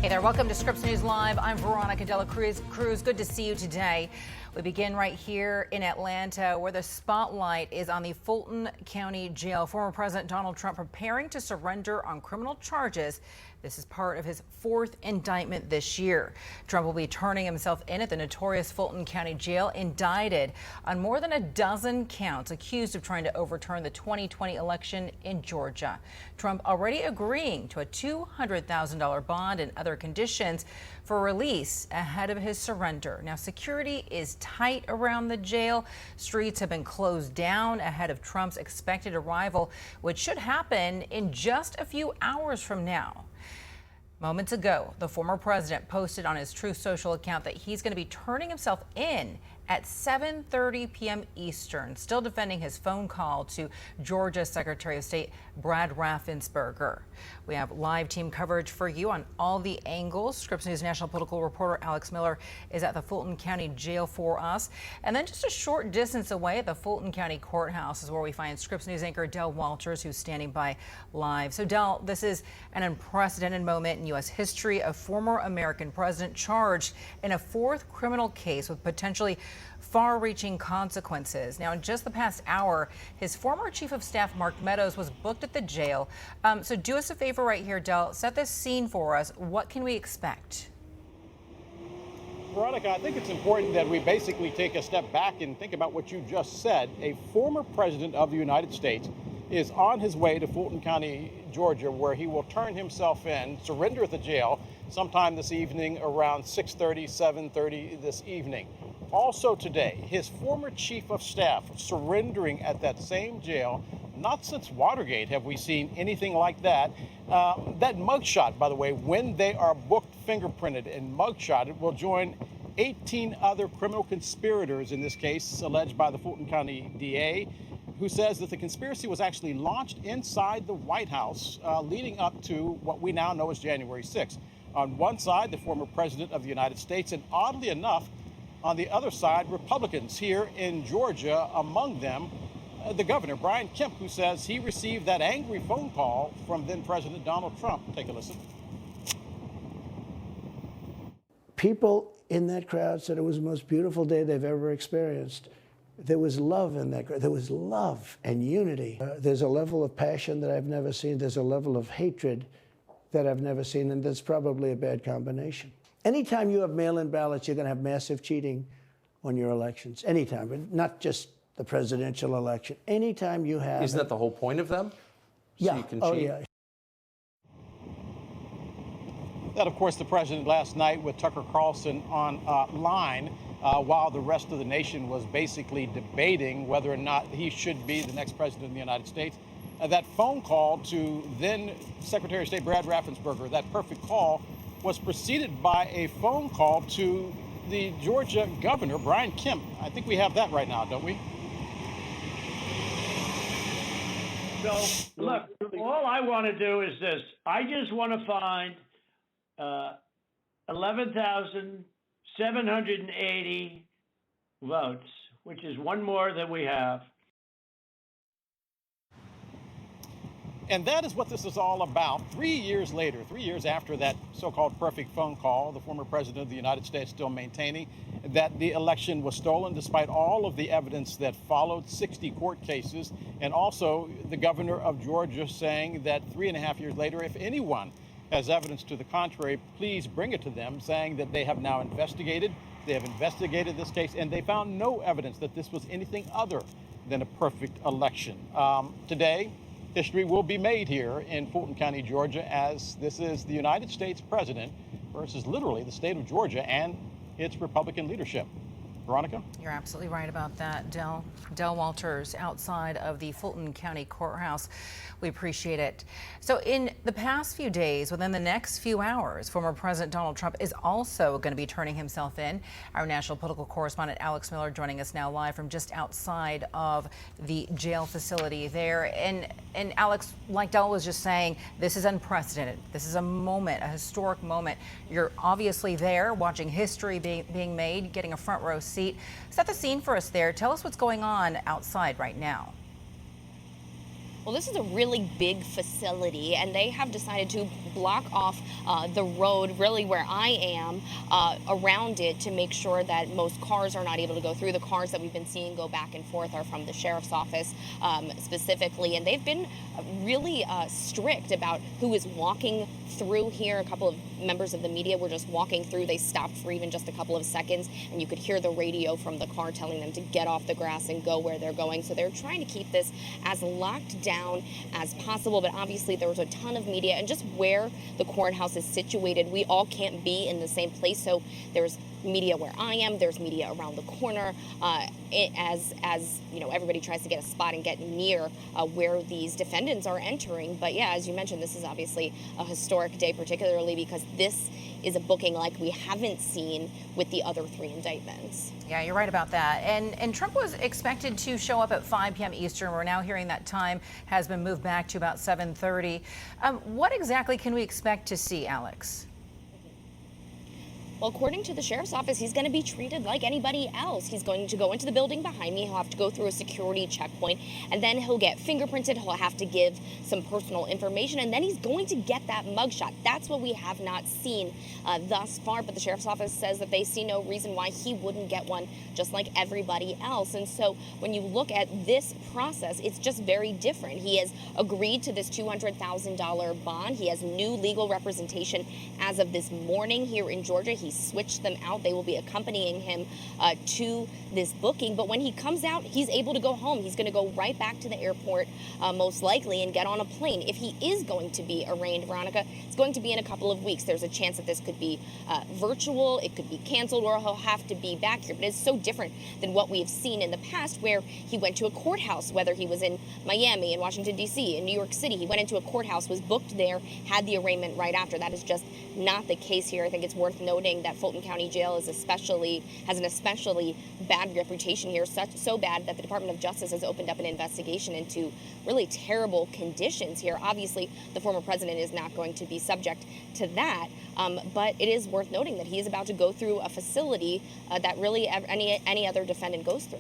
Hey there, welcome to Scripps News Live. I'm Veronica Dela Cruz. Good to see you today. We begin right here in Atlanta, where the spotlight is on the Fulton County Jail. Former President Donald Trump preparing to surrender on criminal charges. This is part of his fourth indictment this year. Trump will be turning himself in at the notorious Fulton County Jail, indicted on more than a dozen counts, accused of trying to overturn the 2020 election in Georgia. Trump already agreeing to a $200,000 bond and other conditions for release ahead of his surrender. Now, security is tight around the jail. Streets have been closed down ahead of Trump's expected arrival, which should happen in just a few hours from now. Moments ago, the former president posted on his Truth Social account that he's going to be turning himself in at 7:30 p.m. Eastern, still defending his phone call to Georgia Secretary of State Brad Raffensperger. We have live team coverage for you on all the angles. Scripps News national political reporter Alex Miller is at the Fulton County Jail for us. And then just a short distance away at the Fulton County Courthouse is where we find Scripps News anchor Del Walters, who's standing by live. So Del, this is an unprecedented moment in U.S. history. A former American president charged in a fourth criminal case with potentially far-reaching consequences. Now, in just the past hour, his former chief of staff, Mark Meadows, was booked at the jail. So do us a favor right here, Del. Set this scene for us. What can we expect? Veronica, I think it's important that we basically take a step back and think about what you just said. A former president of the United States is on his way to Fulton County, Georgia, where he will turn himself in, surrender at the jail sometime this evening around 6:30, 7:30 this evening. Also today, his former chief of staff surrendering at that same jail. Not since Watergate have we seen anything like that. That mugshot, by the way, when they are booked, fingerprinted, and mugshot, it will join 18 other criminal conspirators in this case, alleged by the Fulton County DA, who says that the conspiracy was actually launched inside the White House leading up to what we now know as January 6th. On one side, the former president of the United States, and oddly enough, on the other side, Republicans here in Georgia, among them the governor, Brian Kemp, who says he received that angry phone call from then President Donald Trump. Take a listen. People in that crowd said it was the most beautiful day they've ever experienced. There was love in that crowd. There was love and unity. There's a level of passion that I've never seen. There's a level of hatred that I've never seen, and that's probably a bad combination. Anytime you have mail-in ballots, you're going to have massive cheating on your elections. Anytime, but not just the presidential election. Anytime you have... Isn't that the whole point of them? So yeah. You can oh, cheat? yeah. That, of course, the president last night with Tucker Carlson on line while the rest of the nation was basically debating whether or not he should be the next president of the United States. That phone call to then Secretary of State Brad Raffensperger, that perfect call, was preceded by a phone call to the Georgia governor, Brian Kemp. I think we have that right now, don't we? So, look, all I want to do is this. I just want to find 11,780 votes, which is one more than we have. And that is what this is all about. 3 years later, 3 years after that so-called perfect phone call, the former president of the United States still maintaining that the election was stolen despite all of the evidence that followed, 60 court cases, and also the governor of Georgia saying that 3.5 years later, if anyone has evidence to the contrary, please bring it to them, saying that they have now investigated. They have investigated this case, and they found no evidence that this was anything other than a perfect election. Today, history will be made here in Fulton County, Georgia, as this is the United States president versus literally the state of Georgia and its Republican leadership. Veronica? You're absolutely right about that, Del. Del Walters outside of the Fulton County Courthouse. We appreciate it. So in the past few days, within the next few hours, former President Donald Trump is also going to be turning himself in. Our national political correspondent Alex Miller joining us now live from just outside of the jail facility there. And Alex, like Del was just saying, this is unprecedented. This is a moment, a historic moment. You're obviously there watching history being made, getting a front row seat. Set the scene for us there. Tell us what's going on outside right now. Well, this is a really big facility, and they have decided to block off the road, really where I am, around it to make sure that most cars are not able to go through. The cars that we've been seeing go back and forth are from the sheriff's office specifically, and they've been really strict about who is walking through here. A couple of members of the media were just walking through. They stopped for even just a couple of seconds, and you could hear the radio from the car telling them to get off the grass and go where they're going. So they're trying to keep this as locked down as possible, but obviously there was a ton of media, and just where the courthouse is situated, we all can't be in the same place. So there's media where I am, there's media around the corner, as you know, everybody tries to get a spot and get near where these defendants are entering. But yeah, as you mentioned, this is obviously a historic day, particularly because this is a booking like we haven't seen with the other 3 indictments. Yeah, you're right about that. And Trump was expected to show up at 5 p.m. Eastern. We're now hearing that time has been moved back to about 7:30. What exactly can we expect to see, Alex? Well, according to the sheriff's office, he's going to be treated like anybody else. He's going to go into the building behind me. He'll have to go through a security checkpoint, and then he'll get fingerprinted. He'll have to give some personal information, and then he's going to get that mugshot. That's what we have not seen thus far, but the sheriff's office says that they see no reason why he wouldn't get one just like everybody else. And so when you look at this process, it's just very different. He has agreed to this $200,000 bond. He has new legal representation as of this morning here in Georgia. He switched them out. They will be accompanying him to this booking. But when he comes out, he's able to go home. He's going to go right back to the airport, most likely, and get on a plane. If he is going to be arraigned, Veronica, it's going to be in a couple of weeks. There's a chance that this could be virtual, it could be canceled, or he'll have to be back here. But it's so different than what we have seen in the past, where he went to a courthouse, whether he was in Miami, in Washington, D.C., in New York City. He went into a courthouse, was booked there, had the arraignment right after. That is just not the case here. I think it's worth noting that Fulton County Jail has an especially bad reputation here, so bad that the Department of Justice has opened up an investigation into really terrible conditions here. Obviously, the former president is not going to be subject to that, but it is worth noting that he is about to go through a facility that really any other defendant goes through.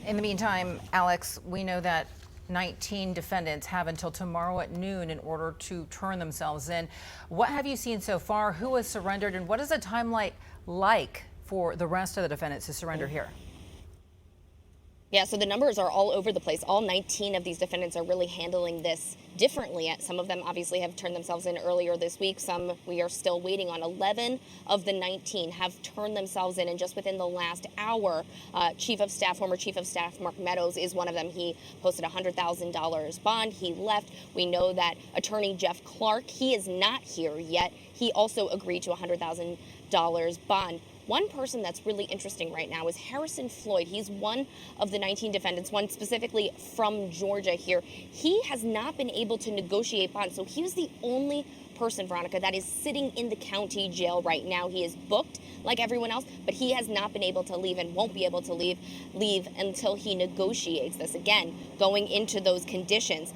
In the meantime, Alex, we know that 19 defendants have until tomorrow at noon in order to turn themselves in. What have you seen so far? Who has surrendered, and what is the timeline like for the rest of the defendants to surrender here? Yeah, so the numbers are all over the place. All 19 of these defendants are really handling this differently. Some of them obviously have turned themselves in earlier this week. Some we are still waiting on. 11 of the 19 have turned themselves in, and just within the last hour, former Chief of Staff Mark Meadows is one of them. He posted a $100,000 bond. He left. We know that Attorney Jeff Clark, he is not here yet. He also agreed to a $100,000 bond. One person that's really interesting right now is Harrison Floyd. He's one of the 19 defendants, one specifically from Georgia here. He has not been able to negotiate bonds, so he was the only person, Veronica, that is sitting in the county jail right now. He is booked like everyone else, but he has not been able to leave and won't be able to leave until he negotiates this. Again, going into those conditions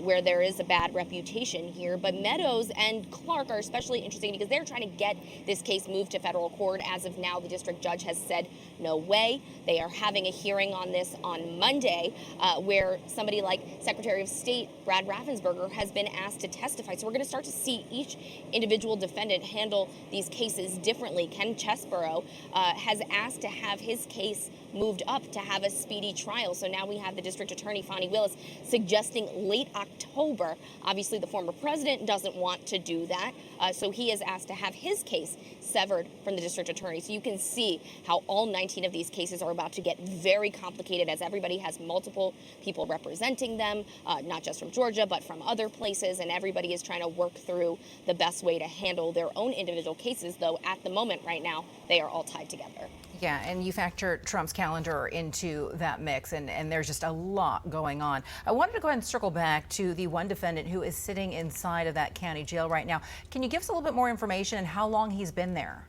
where there is a bad reputation here. But Meadows and Clark are especially interesting because they're trying to get this case moved to federal court. As of now, the district judge has said no way. They are having a hearing on this on Monday where somebody like Secretary of State Brad Raffensperger has been asked to testify. So we're going to start to see each individual defendant handle these cases differently. Ken Chesborough has asked to have his case moved up to have a speedy trial. So now we have the district attorney, Fani Willis, suggesting late October. Obviously, the former president doesn't want to do that. So he has asked to have his case severed from the district attorney. So you can see how all 19 of these cases are about to get very complicated as everybody has multiple people representing them, not just from Georgia, but from other places. And everybody is trying to work through the best way to handle their own individual cases, though at the moment right now, they are all tied together. Yeah, and you factor Trump's calendar into that mix, and there's just a lot going on. I wanted to go ahead and circle back to the one defendant who is sitting inside of that county jail right now. Can you give us a little bit more information on how long he's been there?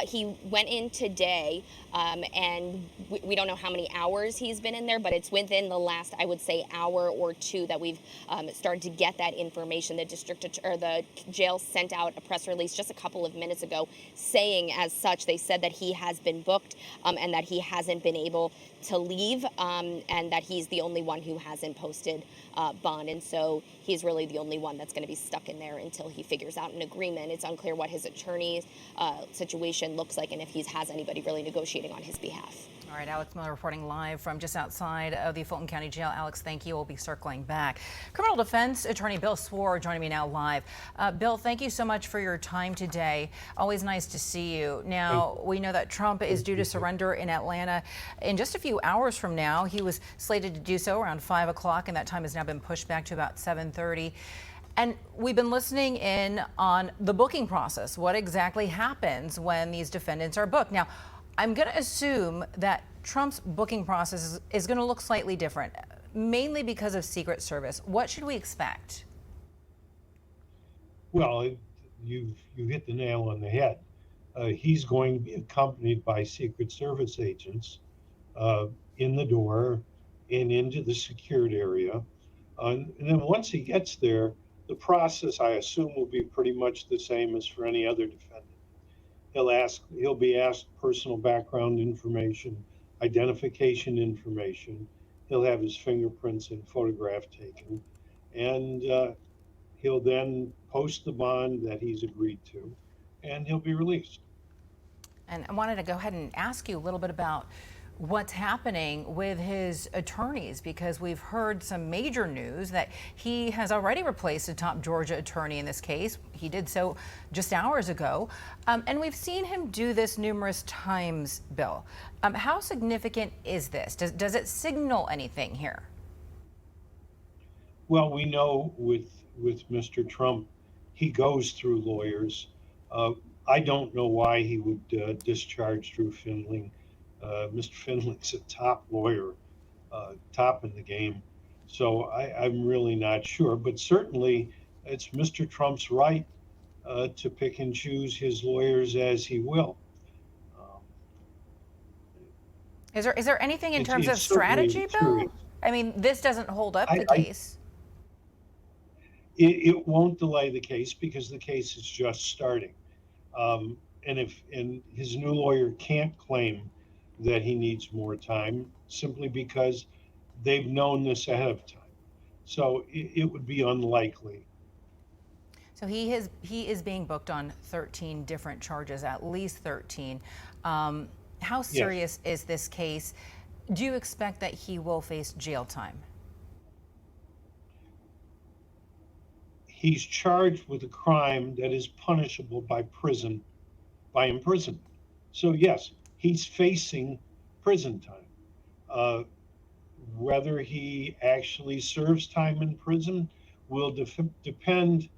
He went in today, and we don't know how many hours he's been in there, but it's within the last, I would say, hour or two that we've started to get that information. The the jail sent out a press release just a couple of minutes ago saying as such. They said that he has been booked and that he hasn't been able to leave, and that he's the only one who hasn't posted bond. And so he's really the only one that's going to be stuck in there until he figures out an agreement. It's unclear what his attorney's situation looks like and if he has anybody really negotiating on his behalf. All right, Alex Miller reporting live from just outside of the Fulton County Jail. Alex, thank you. We'll be circling back. Criminal defense attorney Bill Swore joining me now live. Bill, thank you so much for your time today. Always nice to see you. Now, we know that Trump is due to surrender in Atlanta in just a few hours from now. He was slated to do so around 5 o'clock, and that time has now been pushed back to about 7:30. And we've been listening in on the booking process. What exactly happens when these defendants are booked? Now, I'm going to assume that Trump's booking process is going to look slightly different, mainly because of Secret Service. What should we expect? Well, you hit the nail on the head. He's going to be accompanied by Secret Service agents in the door and into the secured area. And then once he gets there, the process, I assume, will be pretty much the same as for any other defendant. He'll be asked personal background information, identification information. He'll have his fingerprints and photograph taken, and he'll then post the bond that he's agreed to, and he'll be released. And I wanted to go ahead and ask you a little bit about what's happening with his attorneys, because we've heard some major news that he has already replaced a top Georgia attorney in this case. He did so just hours ago. And we've seen him do this numerous times, Bill. How significant is this? Does it signal anything here? Well, we know with Mr. Trump, he goes through lawyers. I don't know why he would discharge Drew Findling. Mr. Findling's a top lawyer, top in the game. So I'm really not sure. But certainly it's Mr. Trump's right to pick and choose his lawyers as he will. Is there anything in terms of strategy, Bill? I mean, this doesn't hold up the case. It won't delay the case because the case is just starting. And his new lawyer can't claim that he needs more time simply because they've known this ahead of time. So it would be unlikely. So he is being booked on 13 different charges, at least 13. How serious is this case? Do you expect that he will face jail time? He's charged with a crime that is punishable by imprisonment. So yes, he's facing prison time. Whether he actually serves time in prison will depend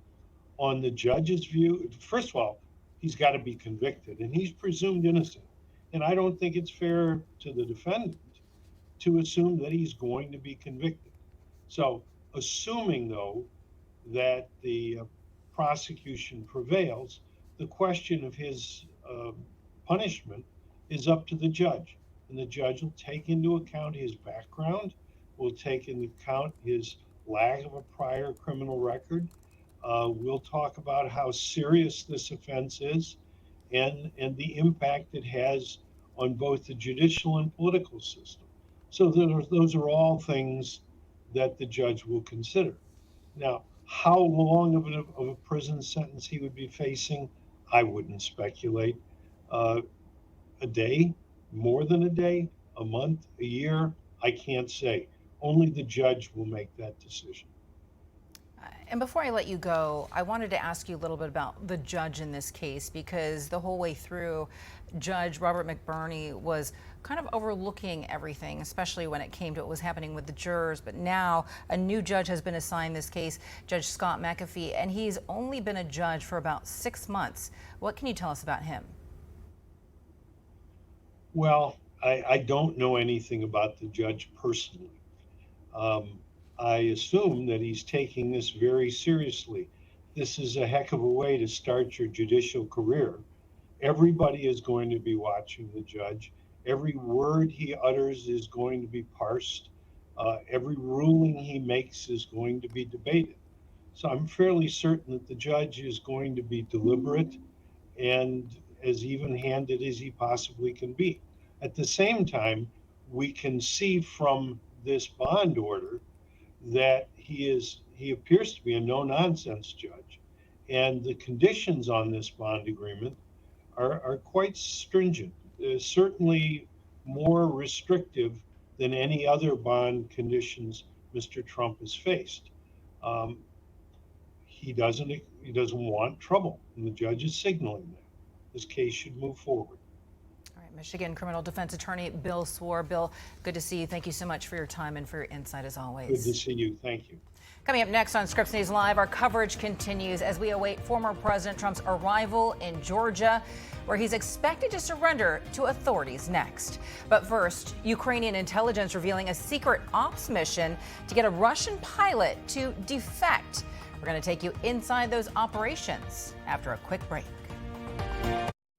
on the judge's view. First of all, he's got to be convicted, and he's presumed innocent. And I don't think it's fair to the defendant to assume that he's going to be convicted. So, assuming, though, that the prosecution prevails, the question of his punishment is up to the judge. And the judge will take into account his background, will take into account his lack of a prior criminal record. We'll talk about how serious this offense is and the impact it has on both the judicial and political system. So those are all things that the judge will consider. Now, how long of a prison sentence he would be facing, I wouldn't speculate. A day, more than a day, a month, a year, I can't say. Only the judge will make that decision. And before I let you go, I wanted to ask you a little bit about the judge in this case, because the whole way through, Judge Robert McBurney was kind of overlooking everything, especially when it came to what was happening with the jurors. But now a new judge has been assigned this case, Judge Scott McAfee, and he's only been a judge for about 6 months. What can you tell us about him? Well, I don't know anything about the judge personally. I assume that he's taking this very seriously. This is a heck of a way to start your judicial career. Everybody is going to be watching the judge. Every word he utters is going to be parsed. Every ruling he makes is going to be debated. So I'm fairly certain that the judge is going to be deliberate and as even-handed as he possibly can be. At the same time, we can see from this bond order that he appears to be a no-nonsense judge, and the conditions on this bond agreement are quite stringent, certainly more restrictive than any other bond conditions Mr. Trump has faced. He doesn't want trouble, and the judge is signaling that this case should move forward. All right, Michigan criminal defense attorney Bill Swore. Bill, good to see you. Thank you so much for your time and for your insight as always. Good to see you. Thank you. Coming up next on Scripps News Live, our coverage continues as we await former President Trump's arrival in Georgia, where he's expected to surrender to authorities next. But first, Ukrainian intelligence revealing a secret ops mission to get a Russian pilot to defect. We're going to take you inside those operations after a quick break.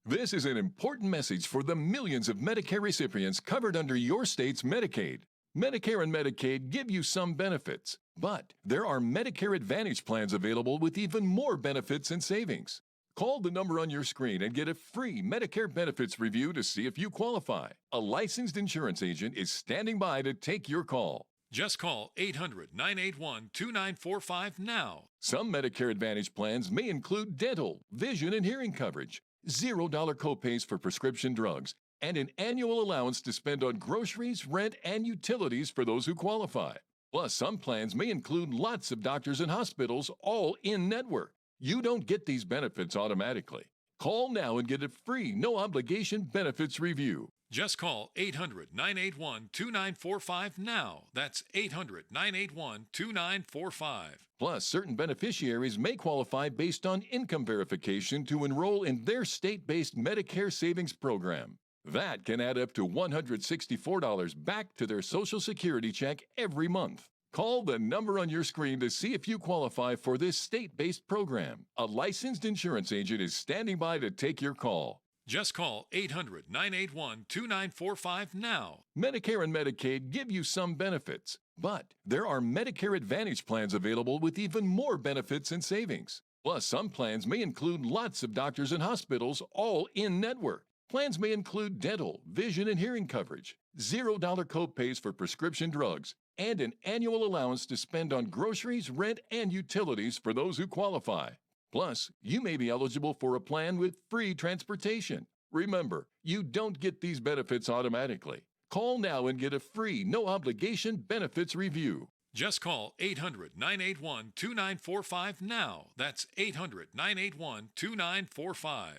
This is an important message for the millions of Medicare recipients covered under your state's Medicaid. Medicare and Medicaid give you some benefits, but there are Medicare Advantage plans available with even more benefits and savings. Call the number on your screen and get a free Medicare benefits review to see if you qualify. A licensed insurance agent is standing by to take your call. Just call 800-981-2945 now. Some Medicare Advantage plans may include dental, vision, and hearing coverage, $0 copays for prescription drugs, and an annual allowance to spend on groceries, rent, and utilities for those who qualify. Plus, some plans may include lots of doctors and hospitals, all in-network. You don't get these benefits automatically. Call now and get a free, no-obligation benefits review. Just call 800-981-2945 now. That's 800-981-2945. Plus, certain beneficiaries may qualify based on income verification to enroll in their state-based Medicare savings program. That can add up to $164 back to their Social Security check every month. Call the number on your screen to see if you qualify for this state-based program. A licensed insurance agent is standing by to take your call. Just call 800-981-2945 now. Medicare and Medicaid give you some benefits, but there are Medicare Advantage plans available with even more benefits and savings. Plus, some plans may include lots of doctors and hospitals, all in-network. Plans may include dental, vision, and hearing coverage, $0 copays for prescription drugs, and an annual allowance to spend on groceries, rent, and utilities for those who qualify. Plus, you may be eligible for a plan with free transportation. Remember, you don't get these benefits automatically. Call now and get a free, no-obligation benefits review. Just call 800-981-2945 now. That's 800-981-2945.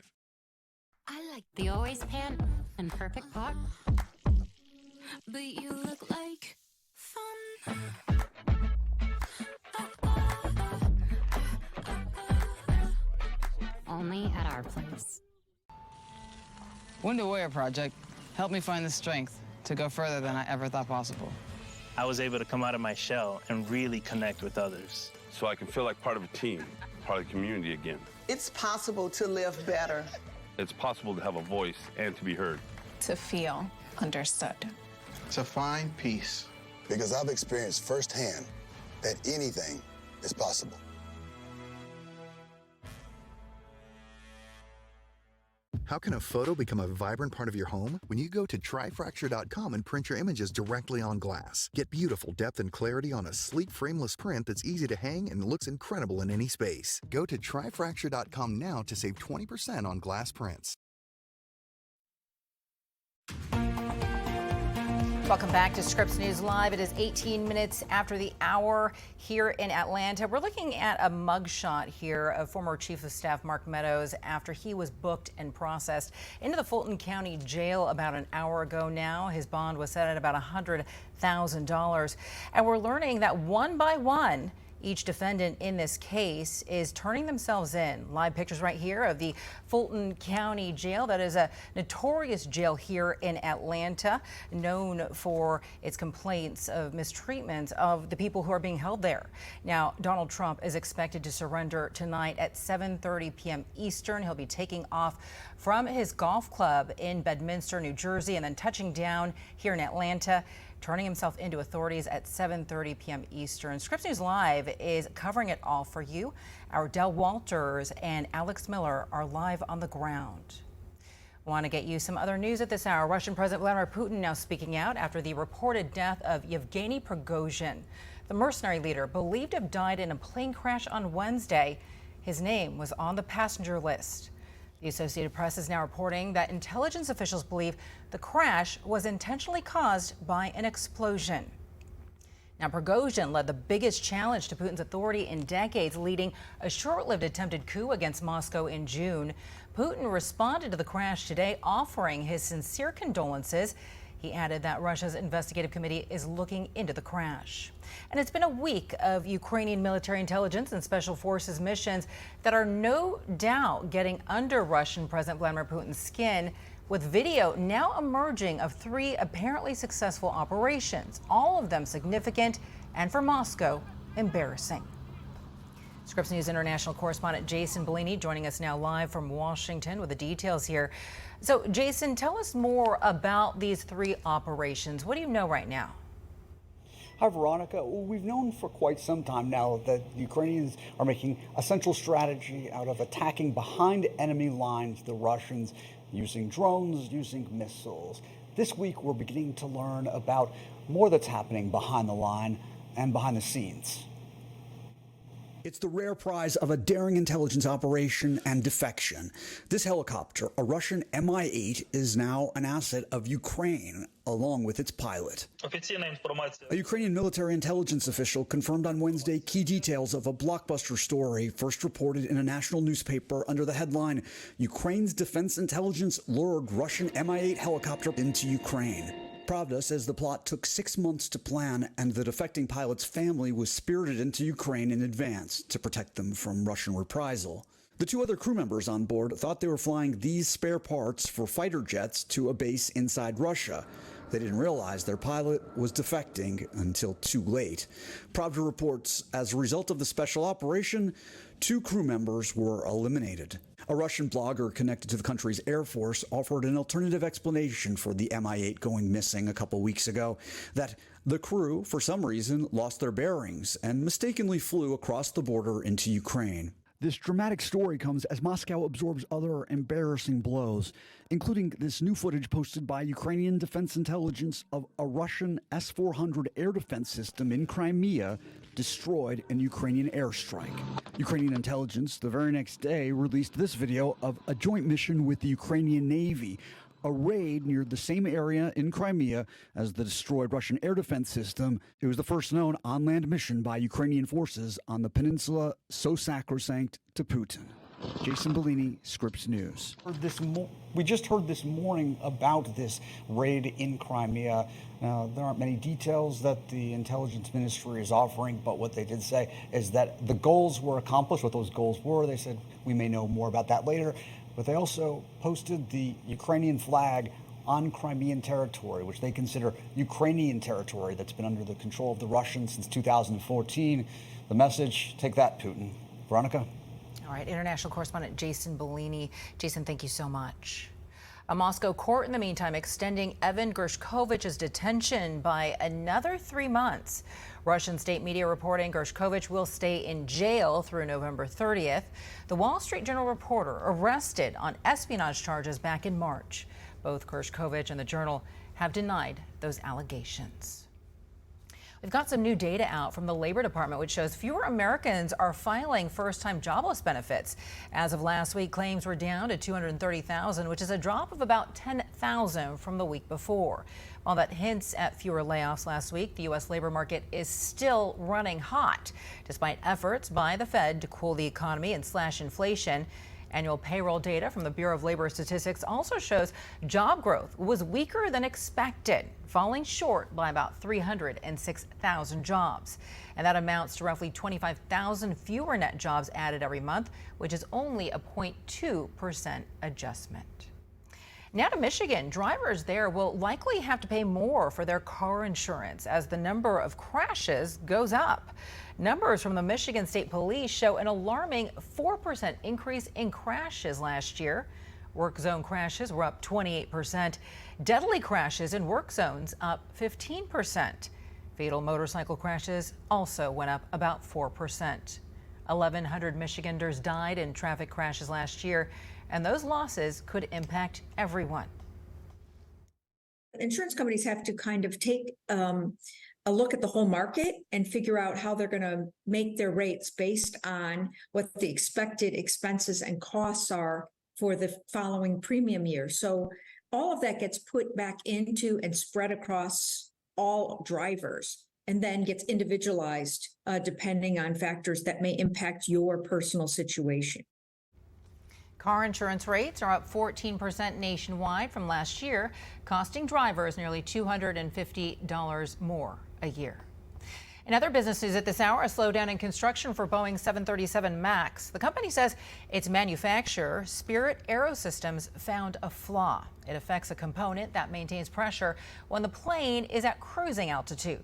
I like the always pan and perfect pot, but you look like fun. Only at our place. Window Wear Project helped me find the strength to go further than I ever thought possible. I was able to come out of my shell and really connect with others. So I can feel like part of a team, part of the community again. It's possible to live better. It's possible to have a voice and to be heard. To feel understood. To find peace. Because I've experienced firsthand that anything is possible. How can a photo become a vibrant part of your home? When you go to tryfracture.com and print your images directly on glass. Get beautiful depth and clarity on a sleek frameless print that's easy to hang and looks incredible in any space. Go to tryfracture.com now to save 20% on glass prints. Welcome back to Scripps News Live. It is 18 minutes after the hour here in Atlanta. We're looking at a mugshot here of former Chief of Staff Mark Meadows after he was booked and processed into the Fulton County Jail about an hour ago now. His bond was set at about $100,000. And we're learning that one by one, Each defendant in this case is turning themselves in. Live pictures right here of the Fulton County Jail. That is a notorious jail here in Atlanta, known for its complaints of mistreatment of the people who are being held there. Now, Donald Trump is expected to surrender tonight at 7:30 p.m. Eastern. He'll be taking off from his golf club in Bedminster, New Jersey, and then touching down here in Atlanta, turning himself into authorities at 7:30 p.m. Eastern. Scripps News Live is covering it all for you. Our Del Walters and Alex Miller are live on the ground. Want to get you some other news at this hour. Russian President Vladimir Putin now speaking out after the reported death of Yevgeny Prigozhin, the mercenary leader believed to have died in a plane crash on Wednesday. His name was on the passenger list. The Associated Press is now reporting that intelligence officials believe the crash was intentionally caused by an explosion. Now, Prigozhin led the biggest challenge to Putin's authority in decades, leading a short-lived attempted coup against Moscow in June. Putin responded to the crash today, offering his sincere condolences. He added that Russia's investigative committee is looking into the crash. And it's been a week of Ukrainian military intelligence and special forces missions that are no doubt getting under Russian President Vladimir Putin's skin, with video now emerging of 3 apparently successful operations, all of them significant and for Moscow, embarrassing. Scripps News international correspondent Jason Bellini joining us now live from Washington with the details here. So, Jason, tell us more about these 3 operations. What do you know right now? Hi, Veronica. Well, we've known for quite some time now that Ukrainians are making a central strategy out of attacking behind enemy lines, the Russians, using drones, using missiles. This week, we're beginning to learn about more that's happening behind the line and behind the scenes. It's the rare prize of a daring intelligence operation and defection. This helicopter, a Russian Mi-8, is now an asset of Ukraine, along with its pilot. A Ukrainian military intelligence official confirmed on Wednesday key details of a blockbuster story first reported in a national newspaper under the headline, "Ukraine's Defense Intelligence Lured Russian Mi-8 Helicopter into Ukraine." Pravda says the plot took 6 months to plan, and the defecting pilot's family was spirited into Ukraine in advance to protect them from Russian reprisal. The 2 other crew members on board thought they were flying these spare parts for fighter jets to a base inside Russia. They didn't realize their pilot was defecting until too late. Pravda reports, as a result of the special operation, 2 crew members were eliminated. A Russian blogger connected to the country's Air Force offered an alternative explanation for the Mi-8 going missing a couple weeks ago, that the crew, for some reason, lost their bearings and mistakenly flew across the border into Ukraine. This dramatic story comes as Moscow absorbs other embarrassing blows, including this new footage posted by Ukrainian Defense Intelligence of a Russian S-400 air defense system in Crimea destroyed in Ukrainian airstrike. Ukrainian intelligence the very next day released this video of a joint mission with the Ukrainian Navy, a raid near the same area in Crimea as the destroyed Russian air defense system. It was the first known on-land mission by Ukrainian forces on the peninsula so sacrosanct to Putin. Jason Bellini, Scripps News. We just heard this morning about this raid in Crimea. Now, there aren't many details that the intelligence ministry is offering, but what they did say is that the goals were accomplished. What those goals were, they said, we may know more about that later. But they also posted the Ukrainian flag on Crimean territory, which they consider Ukrainian territory that's been under the control of the Russians since 2014. The message, take that, Putin. Veronica? All right, international correspondent Jason Bellini. Jason, thank you so much. A Moscow court, in the meantime, extending Evan Gershkovich's detention by another 3 months. Russian state media reporting Gershkovich will stay in jail through November 30th. The Wall Street Journal reporter arrested on espionage charges back in March. Both Gershkovich and the Journal have denied those allegations. We've got some new data out from the Labor Department, which shows fewer Americans are filing first-time jobless benefits. As of last week, claims were down to 230,000, which is a drop of about 10,000 from the week before. While that hints at fewer layoffs last week, the U.S. labor market is still running hot, despite efforts by the Fed to cool the economy and slash inflation. Annual payroll data from the Bureau of Labor Statistics also shows job growth was weaker than expected, falling short by about 306,000 jobs. And that amounts to roughly 25,000 fewer net jobs added every month, which is only a 0.2% adjustment. Now to Michigan, drivers there will likely have to pay more for their car insurance as the number of crashes goes up. Numbers from the Michigan State Police show an alarming 4% increase in crashes last year. Work zone crashes were up 28%. Deadly crashes in work zones up 15%. Fatal motorcycle crashes also went up about 4%. 1,100 Michiganders died in traffic crashes last year, and those losses could impact everyone. Insurance companies have to kind of take a look at the whole market and figure out how they're going to make their rates based on what the expected expenses and costs are for the following premium year. So all of that gets put back into and spread across all drivers, and then gets individualized depending on factors that may impact your personal situation. Car insurance rates are up 14% nationwide from last year, costing drivers nearly $250 more a year. In other business news at this hour, a slowdown in construction for Boeing 737 MAX. The company says its manufacturer, Spirit AeroSystems, found a flaw. It affects a component that maintains pressure when the plane is at cruising altitude.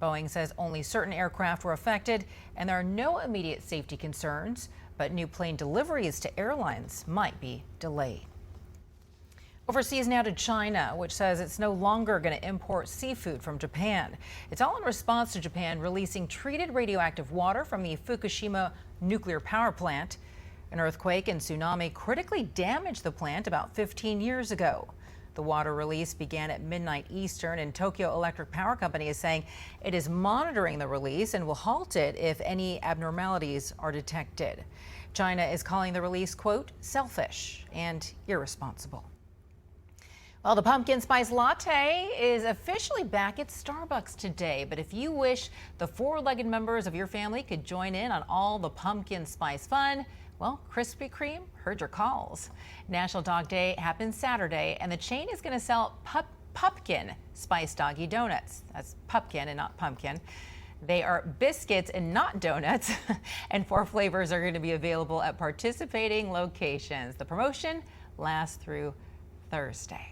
Boeing says only certain aircraft were affected and there are no immediate safety concerns, but new plane deliveries to airlines might be delayed. Overseas now to China, which says it's no longer going to import seafood from Japan. It's all in response to Japan releasing treated radioactive water from the Fukushima nuclear power plant. An earthquake and tsunami critically damaged the plant about 15 years ago. The water release began at midnight Eastern, and Tokyo Electric Power Company is saying it is monitoring the release and will halt it if any abnormalities are detected. China is calling the release, quote, selfish and irresponsible. Well, the pumpkin spice latte is officially back at Starbucks today. But if you wish the four-legged members of your family could join in on all the pumpkin spice fun, well, Krispy Kreme heard your calls. National Dog Day happens Saturday, and the chain is going to sell Pupkin Spice Doggy Donuts. That's Pupkin and not pumpkin. They are biscuits and not donuts, and 4 flavors are going to be available at participating locations. The promotion lasts through Thursday.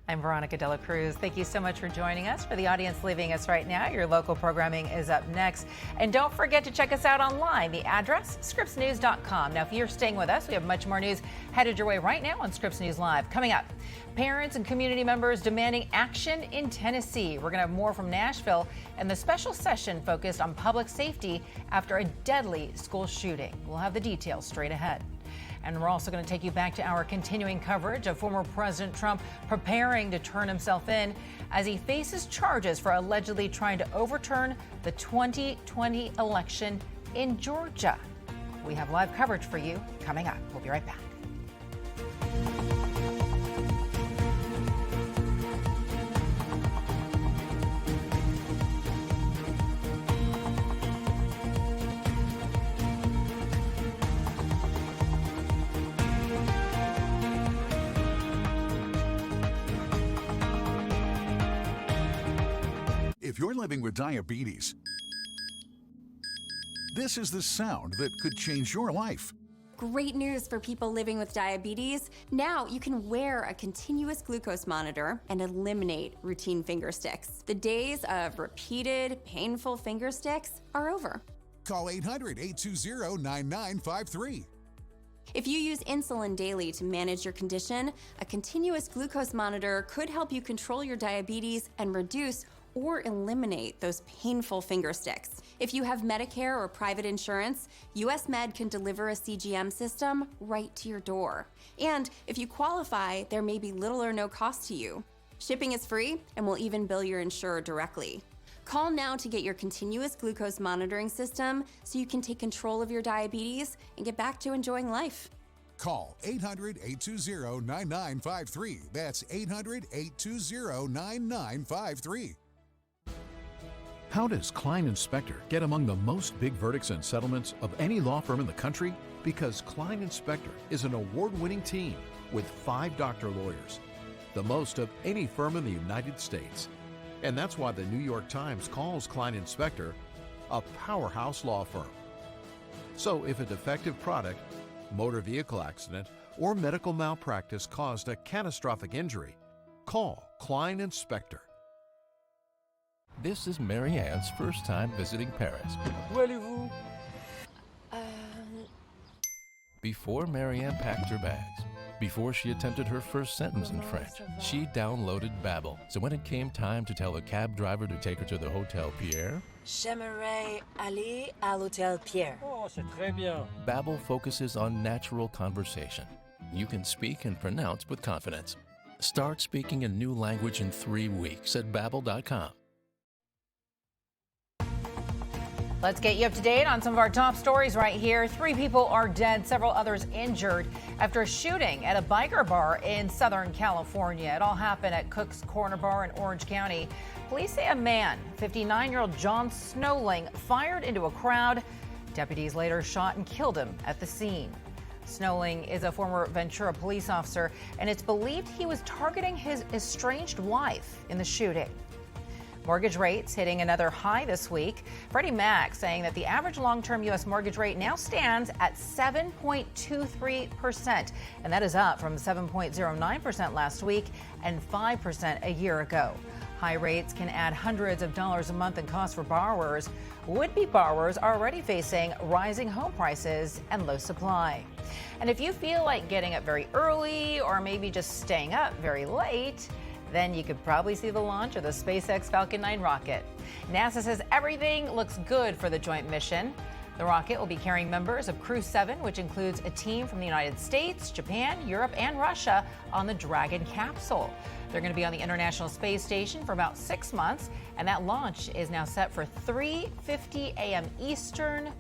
I'm Veronica De La Cruz. Thank you so much for joining us. For the audience leaving us right now, your local programming is up next. And don't forget to check us out online. The address, scripsnews.com. Now, if you're staying with us, we have much more news headed your way right now on Scripps News Live. Coming up, parents and community members demanding action in Tennessee. We're going to have more from Nashville and the special session focused on public safety after a deadly school shooting. We'll have the details straight ahead. And we're also going to take you back to our continuing coverage of former President Trump preparing to turn himself in as he faces charges for allegedly trying to overturn the 2020 election in Georgia. We have live coverage for you coming up. We'll be right back. If you're living with diabetes, this is the sound that could change your life. Great news for people living with diabetes. Now you can wear a continuous glucose monitor and eliminate routine finger sticks. The days of repeated, painful finger sticks are over. Call 800-820-9953. If you use insulin daily to manage your condition, a continuous glucose monitor could help you control your diabetes and reduce or eliminate those painful finger sticks. If you have Medicare or private insurance, US Med can deliver a CGM system right to your door. And if you qualify, there may be little or no cost to you. Shipping is free, and we'll even bill your insurer directly. Call now to get your continuous glucose monitoring system so you can take control of your diabetes and get back to enjoying life. Call 800-820-9953. That's 800-820-9953. How does Klein & Spector get among the most big verdicts and settlements of any law firm in the country? Because Klein & Spector is an award-winning team with 5 doctor lawyers, the most of any firm in the United States. And that's why the New York Times calls Klein & Spector a powerhouse law firm. So if a defective product, motor vehicle accident, or medical malpractice caused a catastrophic injury, call Klein & Spector. This is Mary Ann's first time visiting Paris. Où allez-vous? Before Mary Ann packed her bags, before she attempted her first sentence in French, she downloaded Babbel. So when it came time to tell the cab driver to take her to the Hotel Pierre, J'aimerais aller à l'Hôtel Pierre. Oh, c'est très bien. Babbel focuses on natural conversation. You can speak and pronounce with confidence. Start speaking a new language in 3 weeks at Babbel.com. Let's get you up to date on some of our top stories right here. 3 people are dead, several others injured after a shooting at a biker bar in Southern California. It all happened at Cook's Corner Bar in Orange County. Police say a man, 59-year-old John Snowling, fired into a crowd. Deputies later shot and killed him at the scene. Snowling is a former Ventura police officer, and it's believed he was targeting his estranged wife in the shooting. Mortgage rates hitting another high this week. Freddie Mac saying that the average long-term U.S. mortgage rate now stands at 7.23%, and that is up from 7.09% last week and 5% a year ago. High rates can add hundreds of dollars a month in costs for borrowers. Would-be borrowers are already facing rising home prices and low supply. And if you feel like getting up very early or maybe just staying up very late, then you could probably see the launch of the SpaceX Falcon 9 rocket. NASA says everything looks good for the joint mission. The rocket will be carrying members of Crew 7, which includes a team from the United States, Japan, Europe, and Russia on the Dragon capsule. They're going to be on the International Space Station for about 6 months, and that launch is now set for 3:50 a.m. Eastern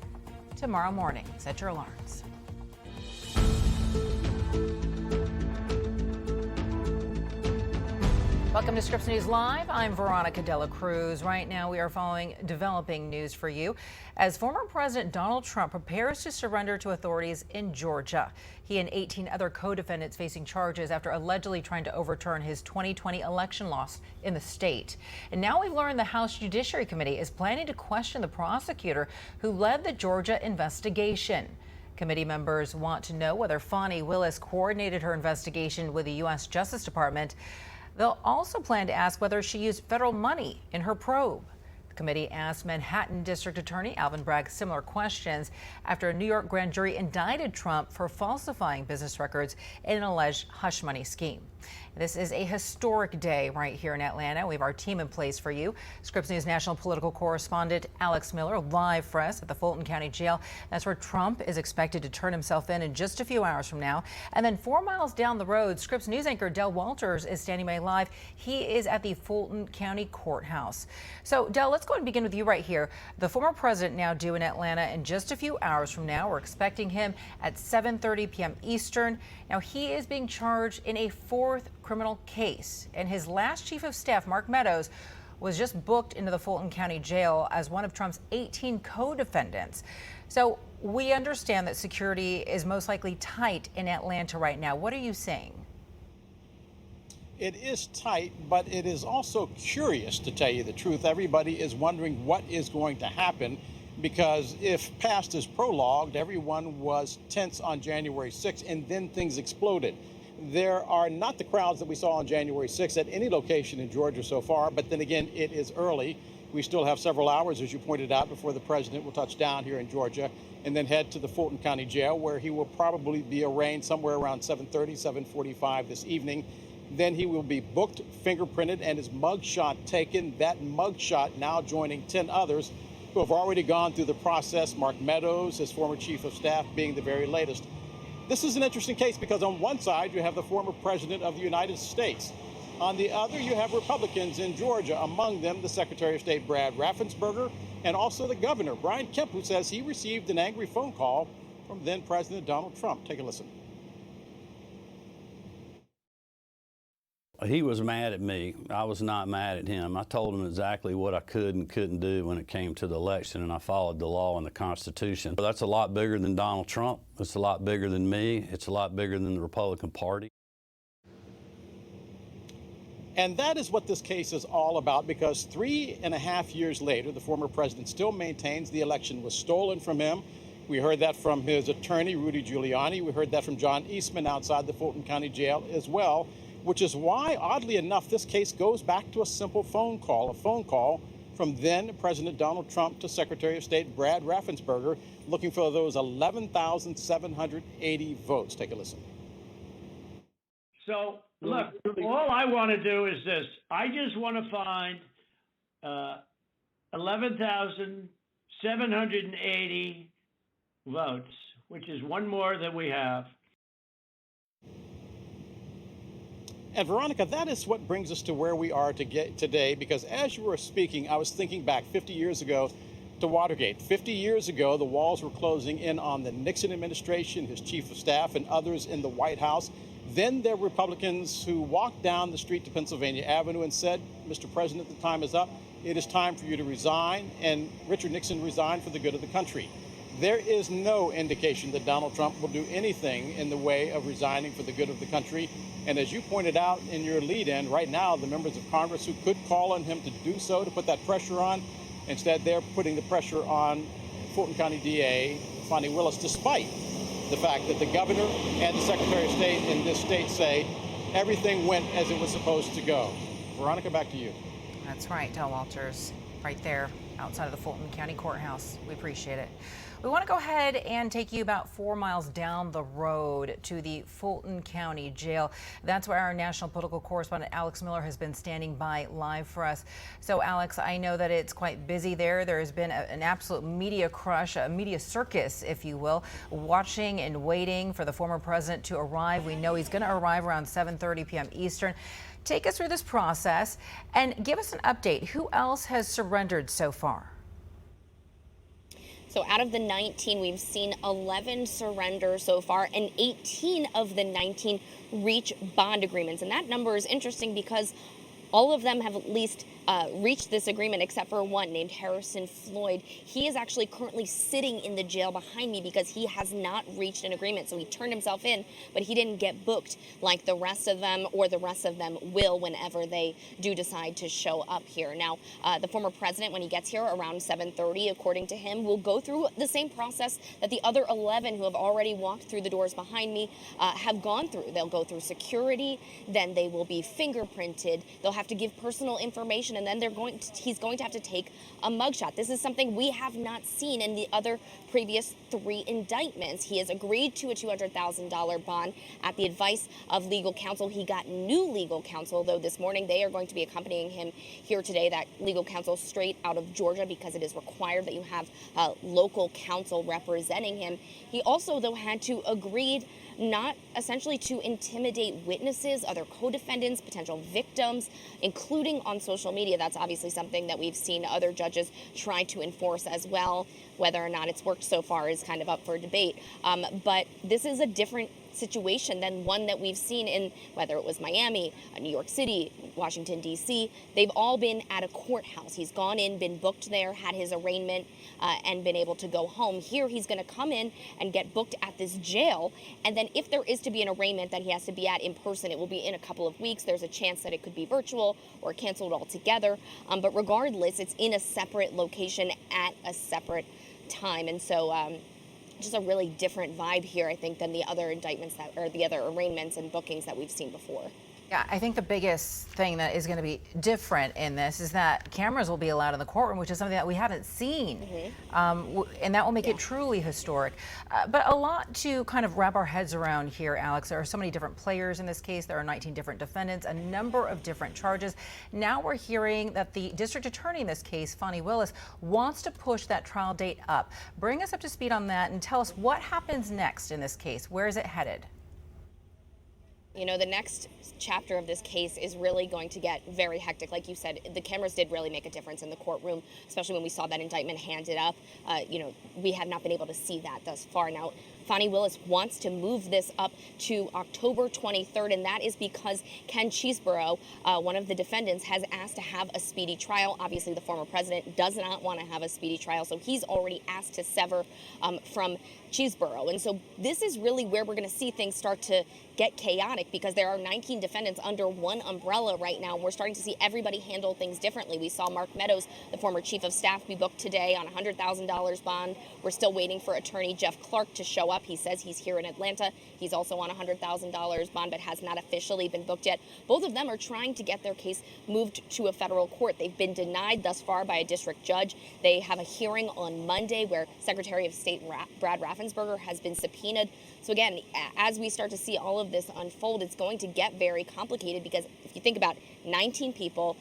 tomorrow morning. Set your alarms. Welcome to Scripps News Live. I'm Veronica Dela Cruz. Right now, we are following developing news for you as former President Donald Trump prepares to surrender to authorities in Georgia. He and 18 other co-defendants facing charges after allegedly trying to overturn his 2020 election loss in the state. And now we've learned the House Judiciary Committee is planning to question the prosecutor who led the Georgia investigation. Committee members want to know whether Fani Willis coordinated her investigation with the U.S. Justice Department. They'll also plan to ask whether she used federal money in her probe. The committee asked Manhattan District Attorney Alvin Bragg similar questions after a New York grand jury indicted Trump for falsifying business records in an alleged hush money scheme. This is a historic day right here in Atlanta. We have our team in place for you. Scripps News national political correspondent Alex Miller live for us at the Fulton County Jail. That's where Trump is expected to turn himself in just a few hours from now. And then 4 miles down the road, Scripps News anchor Del Walters is standing by live. He is at the Fulton County Courthouse. So Del, let's go ahead and begin with you right here. The former president now due in Atlanta in just a few hours from now. We're expecting him at 7:30 p.m. Eastern. Now he is being charged in a 4th criminal case, and his last chief of staff, Mark Meadows, was just booked into the Fulton County Jail as one of Trump's 18 co-defendants. So we understand that security is most likely tight in Atlanta right now. What are you saying? It is tight, but it is also curious, to tell you the truth. Everybody is wondering what is going to happen, because if past is prologued, everyone was tense on January 6th, and then things exploded. There are not the crowds that we saw on January 6th at any location in Georgia so far, but then again, it is early. We still have several hours, as you pointed out, before the president will touch down here in Georgia and then head to the Fulton County Jail, where he will probably be arraigned somewhere around 7:30, 7:45 this evening. Then he will be booked, fingerprinted, and his mugshot taken. That mugshot now joining 10 others who have already gone through the process, Mark Meadows, his former chief of staff, being the very latest. This is an interesting case because on one side, you have the former president of the United States. On the other, you have Republicans in Georgia, among them the Secretary of State, Brad Raffensperger, and also the governor, Brian Kemp, who says he received an angry phone call from then President Donald Trump. Take a listen. He was mad at me. I was not mad at him. I told him exactly what I could and couldn't do when it came to the election, and I followed the law and the Constitution. That's a lot bigger than Donald Trump. It's a lot bigger than me. It's a lot bigger than the Republican Party. And that is what this case is all about, because 3.5 years later, the former president still maintains the election was stolen from him. We heard that from his attorney, Rudy Giuliani. We heard that from John Eastman outside the Fulton County Jail as well, which is why, oddly enough, this case goes back to a simple phone call from then President Donald Trump to Secretary of State Brad Raffensperger, looking for those 11,780 votes. Take a listen. So, look, all I want to do is this. I just want to find 11,780 votes, which is one more than we have. And Veronica, that is what brings us to where we are today, because as you were speaking, I was thinking back 50 years ago to Watergate. 50 years ago, the walls were closing in on the Nixon administration, his chief of staff, and others in the White House. Then there were Republicans who walked down the street to Pennsylvania Avenue and said, Mr. President, the time is up. It is time for you to resign. And Richard Nixon resigned for the good of the country. There is no indication that Donald Trump will do anything in the way of resigning for the good of the country. And as you pointed out in your lead-in, right now, the members of Congress who could call on him to do so, to put that pressure on, instead they're putting the pressure on Fulton County DA Fani Willis, despite the fact that the governor and the Secretary of State in this state say everything went as it was supposed to go. Veronica, back to you. That's right, Del Walters, right there outside of the Fulton County Courthouse. We appreciate it. We want to go ahead and take you about 4 miles down the road to the Fulton County Jail. That's where our national political correspondent Alex Miller has been standing by live for us. So, Alex, I know that it's quite busy there. There has been an absolute media crush, a media circus, if you will, watching and waiting for the former president to arrive. We know he's going to arrive around 7:30 p.m. Eastern. Take us through this process and give us an update. Who else has surrendered so far? So out of the 19, we've seen 11 surrender so far, and 18 of the 19 reach bond agreements. And that number is interesting because all of them have at least reached this agreement, except for one named Harrison Floyd. He is actually currently sitting in the jail behind me because he has not reached an agreement. So he turned himself in, but he didn't get booked like the rest of them, or the rest of them will whenever they do decide to show up here. Now, the former president, when he gets here around 7:30, according to him, will go through the same process that the other 11 who have already walked through the doors behind me have gone through. They'll go through security, then they will be fingerprinted. They'll have to give personal information, and then he's going to have to take a mugshot. This is something we have not seen in the other previous 3 indictments. He has agreed to a $200,000 bond at the advice of legal counsel. He got new legal counsel, though this morning they are going to be accompanying him here today. That legal counsel straight out of Georgia, because it is required that you have local counsel representing him. He also, though, had to agree not essentially to intimidate witnesses, other co-defendants, potential victims, including on social media. That's obviously something that we've seen other judges try to enforce as well. Whether or not it's worked so far is kind of up for debate. But this is a different situation than one that we've seen in, whether it was Miami, New York City, Washington, D.C. They've all been at a courthouse. He's gone in, been booked there, had his arraignment, and been able to go home. Here, he's going to come in and get booked at this jail. And then if there is to be an arraignment that he has to be at in person, it will be in a couple of weeks. There's a chance that it could be virtual or canceled altogether. But regardless, it's in a separate location at a separate time. And so just a really different vibe here, I think, than the other indictments or the other arraignments and bookings that we've seen before. Yeah, I think the biggest thing that is going to be different in this is that cameras will be allowed in the courtroom, which is something that we haven't seen. And that will make it truly historic. But a lot to kind of wrap our heads around here, Alex. There are so many different players in this case. There are 19 different defendants, a number of different charges. Now we're hearing that the district attorney in this case, Fani Willis, wants to push that trial date up. Bring us up to speed on that and tell us what happens next in this case. Where is it headed? You know, the next chapter of this case is really going to get very hectic. Like you said, the cameras did really make a difference in the courtroom, especially when we saw that indictment handed up. You know, we have not been able to see that thus far. Now, Fani Willis wants to move this up to October 23rd, and that is because Ken Chesebro, one of the defendants, has asked to have a speedy trial. Obviously, the former president does not want to have a speedy trial, so he's already asked to sever from Chesebro. And so this is really where we're going to see things start to get chaotic, because there are 19 defendants under one umbrella right now. We're starting to see everybody handle things differently. We saw Mark Meadows, the former chief of staff, be booked today on a $100,000 bond. We're still waiting for attorney Jeff Clark to show up. He says he's here in Atlanta. He's also on a $100,000 bond, but has not officially been booked yet. Both of them are trying to get their case moved to a federal court. They've been denied thus far by a district judge. They have a hearing on Monday where Secretary of State Brad Raffensperger has been subpoenaed. So again, as we start to see all of this unfold, it's going to get very complicated, because if you think about 19 people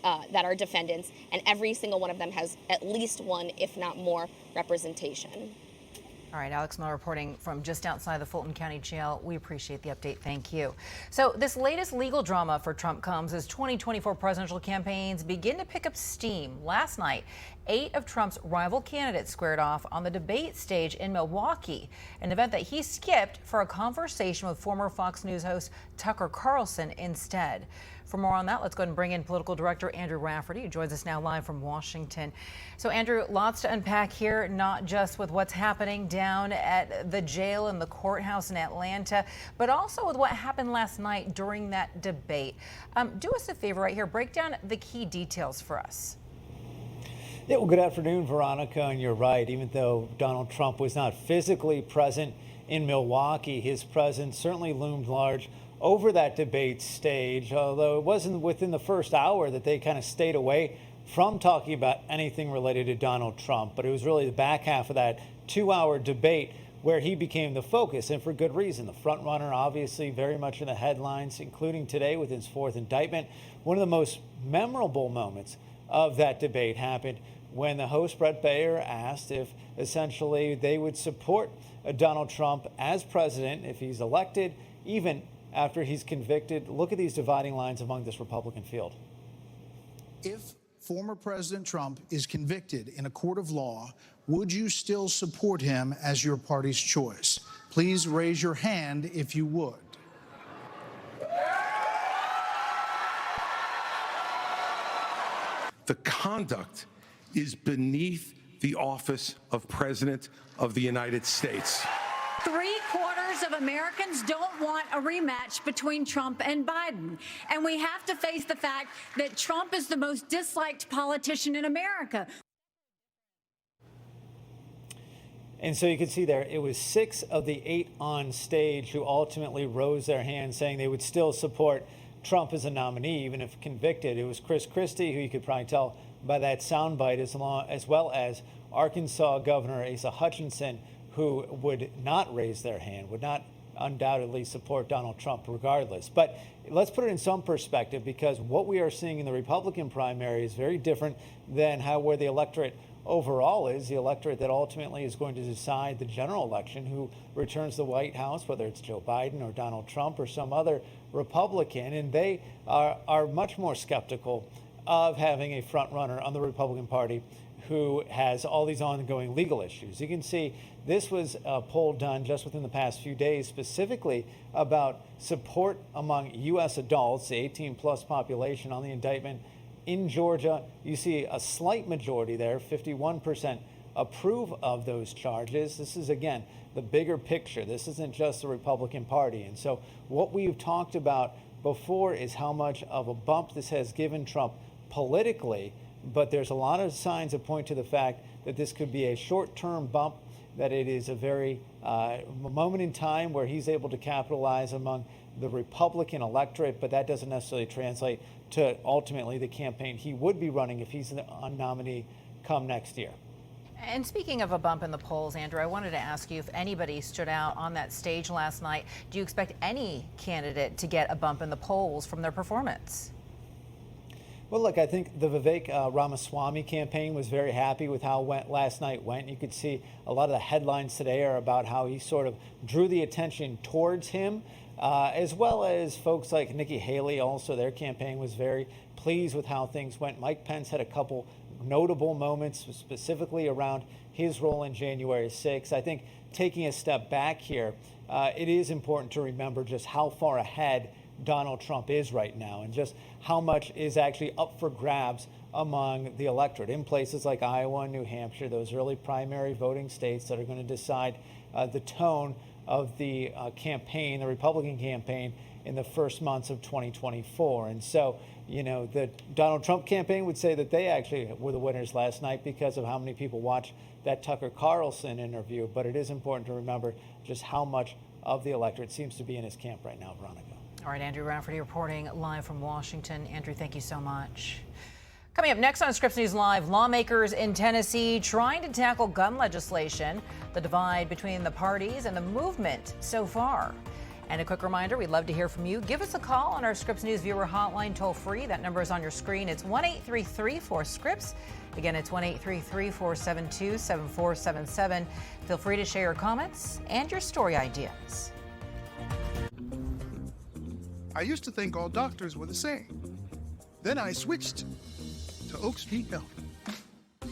that are defendants, and every single one of them has at least one, if not more, representation. All right, Alex Miller reporting from just outside the Fulton County Jail. We appreciate the update. Thank you. So this latest legal drama for Trump comes as 2024 presidential campaigns begin to pick up steam. Last night, 8 of Trump's rival candidates squared off on the debate stage in Milwaukee, an event that he skipped for a conversation with former Fox News host Tucker Carlson instead. For more on that, let's go ahead and bring in political director Andrew Rafferty, who joins us now live from Washington. So, Andrew, lots to unpack here, not just with what's happening down at the jail and the courthouse in Atlanta, but also with what happened last night during that debate. Do us a favor right here. Break down the key details for us. Yeah, well, good afternoon, Veronica, and you're right. Even though Donald Trump was not physically present in Milwaukee, his presence certainly loomed large over that debate stage, although it wasn't within the first hour that they kind of stayed away from talking about anything related to Donald Trump. But it was really the back half of that 2-hour debate where he became the focus, and for good reason. The front runner, obviously, very much in the headlines, including today with his 4th indictment. One of the most memorable moments of that debate happened when the host, Bret Baier, asked if essentially they would support Donald Trump as president if he's elected, even after he's convicted. Look at these dividing lines among this Republican field. If former President Trump is convicted in a court of law, would you still support him as your party's choice? Please raise your hand if you would. The conduct is beneath the office of President of the United States. 3/4 of Americans don't want a rematch between Trump and Biden. And we have to face the fact that Trump is the most disliked politician in America. And so you can see there, it was 6 of the 8 on stage who ultimately rose their hands, saying they would still support Trump as a nominee, even if convicted. It was Chris Christie, who you could probably tell by that soundbite, as well as Arkansas Governor Asa Hutchinson, who would not raise their hand, would not undoubtedly support Donald Trump regardless. But let's put it in some perspective, because what we are seeing in the Republican primary is very different than where the electorate overall is, the electorate that ultimately is going to decide the general election, who returns the White House, whether it's Joe Biden or Donald Trump or some other Republican. And they are much more skeptical of having a front runner on the Republican Party who has all these ongoing legal issues. You can see this was a poll done just within the past few days, specifically about support among U.S. adults, the 18-plus population, on the indictment in Georgia. You see a slight majority there, 51% approve of those charges. This is, again, the bigger picture. This isn't just the Republican Party. And so what we've talked about before is how much of a bump this has given Trump politically, but there's a lot of signs that point to the fact that this could be a short-term bump, that it is a very moment in time where he's able to capitalize among the Republican electorate, but that doesn't necessarily translate to ultimately the campaign he would be running if he's a nominee come next year. And speaking of a bump in the polls, Andrew, I wanted to ask you if anybody stood out on that stage last night. Do you expect any candidate to get a bump in the polls from their performance? Well, look, I think the Vivek Ramaswamy campaign was very happy with how last night went. You could see a lot of the headlines today are about how he sort of drew the attention towards him, as well as folks like Nikki Haley. Also, their campaign was very pleased with how things went. Mike Pence had a couple notable moments specifically around his role in January 6th. I think taking a step back here, it is important to remember just how far ahead Donald Trump is right now and just how much is actually up for grabs among the electorate in places like Iowa and New Hampshire, those early primary voting states that are going to decide the tone of the campaign, the Republican campaign, in the first months of 2024. And so, you know, the Donald Trump campaign would say that they actually were the winners last night because of how many people watched that Tucker Carlson interview. But it is important to remember just how much of the electorate seems to be in his camp right now, Veronica. All right, Andrew Rafferty reporting live from Washington. Andrew, thank you so much. Coming up next on Scripps News Live, lawmakers in Tennessee trying to tackle gun legislation, the divide between the parties and the movement so far. And a quick reminder, we'd love to hear from you. Give us a call on our Scripps News viewer hotline toll free. That number is on your screen. It's 1-833-4SCRIPPS. Again, it's 1-833-472-7477. Feel free to share your comments and your story ideas. I used to think all doctors were the same. Then I switched to Oak Street Health.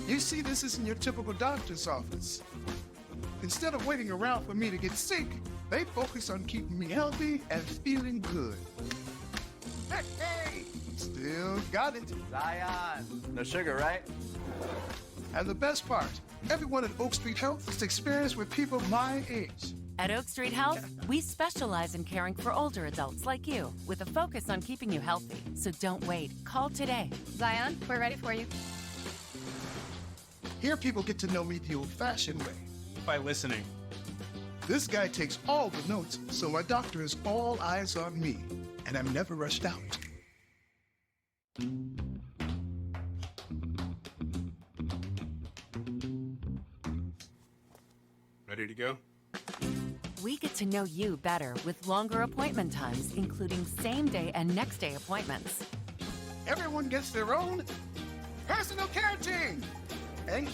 You see, this isn't your typical doctor's office. Instead of waiting around for me to get sick, they focus on keeping me healthy and feeling good. Hey, still got it. Zion. No sugar, right? And the best part, everyone at Oak Street Health is experienced with people my age. At Oak Street Health, we specialize in caring for older adults like you with a focus on keeping you healthy. So don't wait. Call today. Zion, we're ready for you. Here people get to know me the old-fashioned way. By listening. This guy takes all the notes, so my doctor is all eyes on me, and I'm never rushed out. Ready to go? We get to know you better with longer appointment times, including same-day and next-day appointments. Everyone gets their own personal care team. And